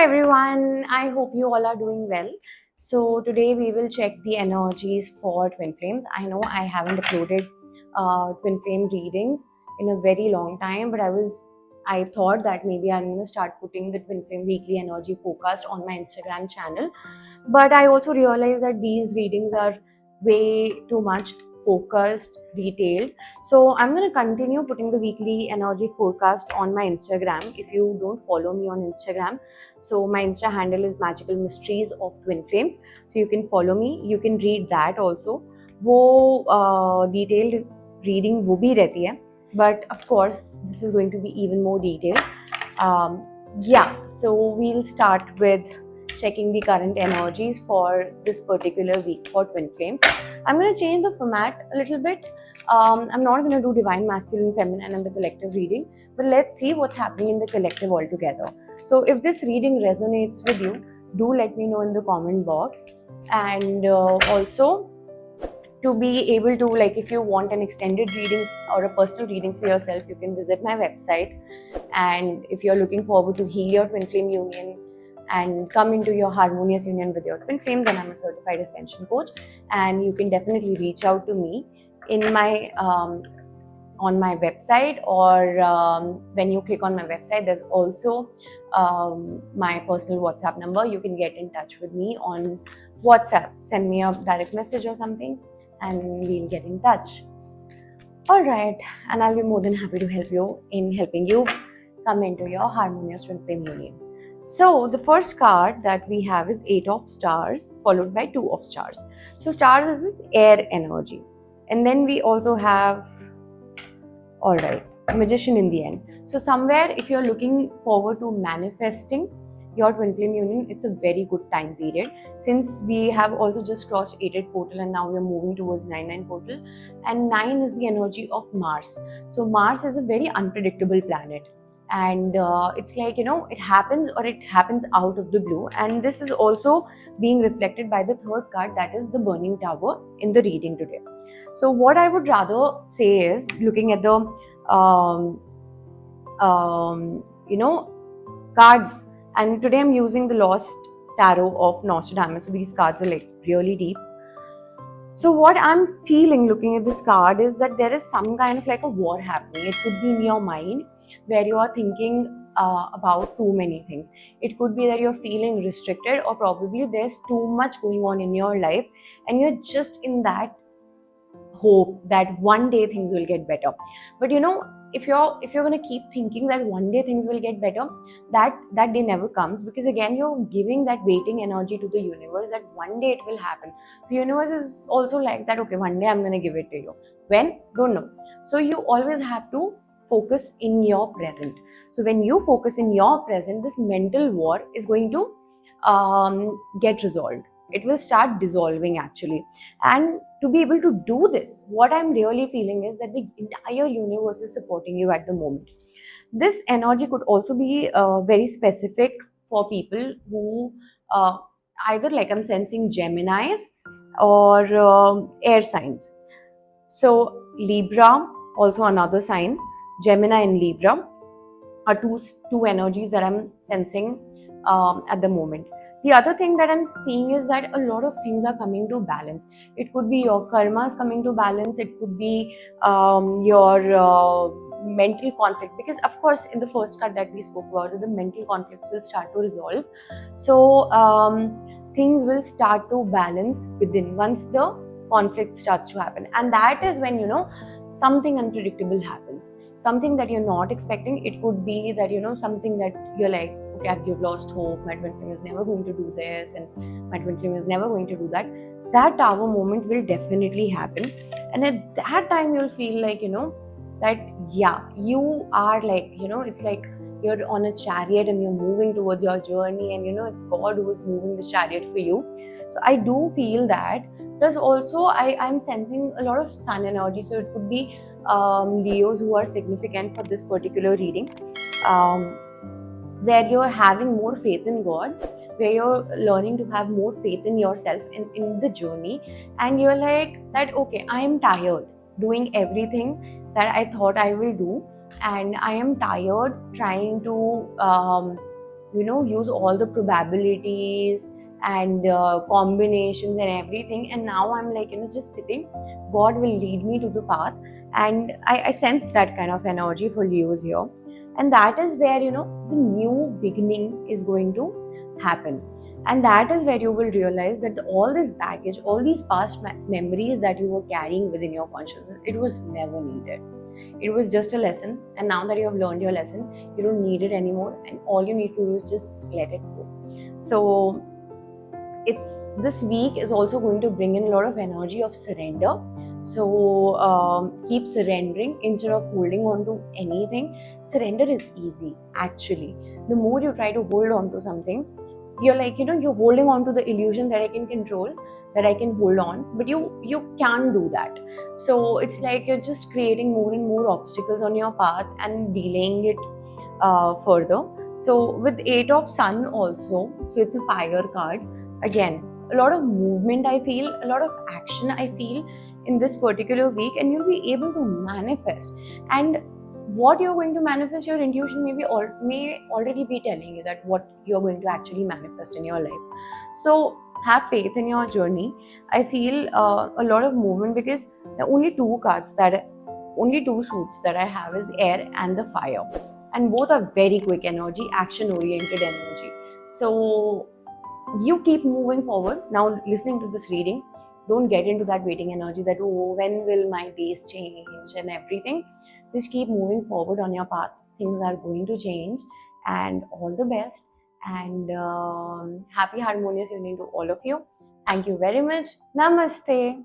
everyone, I hope you all are doing well. So today we will check the energies for twin flames. I know I haven't uploaded twin flame readings in a very long time, but I thought that maybe I'm going to start putting the twin flame weekly energy forecast on my Instagram channel. But I also realized that these readings are way too much focused, detailed. So I'm going to continue putting the weekly energy forecast on my Instagram. If you don't follow me on Instagram, so my Insta handle is magical mysteries of twin flames. So you can follow me. You can read that also. वो detailed reading वो भी रहती है, but of course this is going to be even more detailed. Yeah, so we'll start with checking the current energies for this particular week for twin flames. I'm going to change the format a little bit. I'm not going to do divine masculine feminine and the collective reading, but let's see what's happening in the collective altogether. So if this reading resonates with you, do let me know in the comment box. And also, to be able to, like, if you want an extended reading or a personal reading for yourself, you can visit my website. And if you're looking forward to heal your twin flame union and come into your harmonious union with your twin flame, then I'm a certified ascension coach, and you can definitely reach out to me in my on my website, or when you click on my website, there's also my personal WhatsApp number. You can get in touch with me on WhatsApp. Send me a direct message or something and we'll get in touch. All right, and I'll be more than happy to help you in helping you come into your harmonious twin flame union. So the first card that we have is 8 of stars followed by 2 of stars. So stars is an air energy. And then we also have, all right, magician in the end. So somewhere if you're looking forward to manifesting your twin flame union, it's a very good time period, since we have also just crossed 8 portal and now we're moving towards 9 portal, and 9 is the energy of Mars. So Mars is a very unpredictable planet, and it's like, it happens or it happens out of the blue. And this is also being reflected by the third card, that is the burning tower, in the reading today. So what I would rather say is, looking at the cards, and today I'm using the Lost Tarot of Nostradamus. So these cards are like really deep. So what I'm feeling looking at this card is that there is some kind of like a war happening. It could be in your mind where you are thinking about too many things. It could be that you're feeling restricted, or probably there's too much going on in your life and you're just in that hope that one day things will get better. But if you're going to keep thinking that one day things will get better, that day never comes, because again you're giving that waiting energy to the universe that one day it will happen. So universe is also like that, okay, one day I'm going to give it to you. When? Don't know. So you always have to focus in your present. So when you focus in your present, this mental war is going to get resolved. It will start dissolving actually. And to be able to do this, what I'm really feeling is that the entire universe is supporting you at the moment. This energy could also be very specific for people who either, like, I'm sensing Geminis or air signs. So Libra, also another sign. Gemini and Libra are two energies that I'm sensing at the moment. The other thing that I'm seeing is that a lot of things are coming to balance. It could be your karmas coming to balance. It could be your mental conflict, because of course in the first card that we spoke about, the mental conflicts will start to resolve. So things will start to balance within once the conflict starts to happen. And that is when something unpredictable happens, something that you're not expecting. It could be that something that you're like, okay, you've lost hope, my twin flame is never going to do this and my twin flame is never going to do that. That tower moment will definitely happen, and at that time you'll feel like that you are like, it's like you're on a chariot and you're moving towards your journey, and it's God who is moving the chariot for you. So I do feel that. Plus also I'm sensing a lot of sun energy, so it could be Leos who are significant for this particular reading, where you're having more faith in God, where you're learning to have more faith in yourself in the journey, and you're like that, okay, I am tired doing everything that I thought I will do, and I am tired trying to use all the probabilities and combinations and everything. And now I'm like, just sitting. God will lead me to the path. And I sense that kind of energy for Leos here. And that is where, the new beginning is going to happen. And that is where you will realize that all this baggage, all these past memories that you were carrying within your consciousness, it was never needed. It was just a lesson. And now that you have learned your lesson, you don't need it anymore. And all you need to do is just let it go. So this week is also going to bring in a lot of energy of surrender. So keep surrendering instead of holding on to anything. Surrender is easy, actually. The more you try to hold on to something, you're like, you're holding on to the illusion that I can control, that I can hold on, but you can't do that. So it's like you're just creating more and more obstacles on your path and delaying it further. So with 8 of Sun also, so it's a fire card. Again, a lot of movement I feel, a lot of action I feel in this particular week, and you'll be able to manifest. And what you're going to manifest, your intuition may already be telling you that what you're going to actually manifest in your life. So have faith in your journey. I feel a lot of movement, because the only two suits that I have is air and the fire, and both are very quick energy, action oriented energy. So you keep moving forward. Now, listening to this reading, don't get into that waiting energy that, oh, when will my days change and everything. Just keep moving forward on your path. Things are going to change, and all the best. And happy harmonious evening to all of you. Thank you very much. Namaste.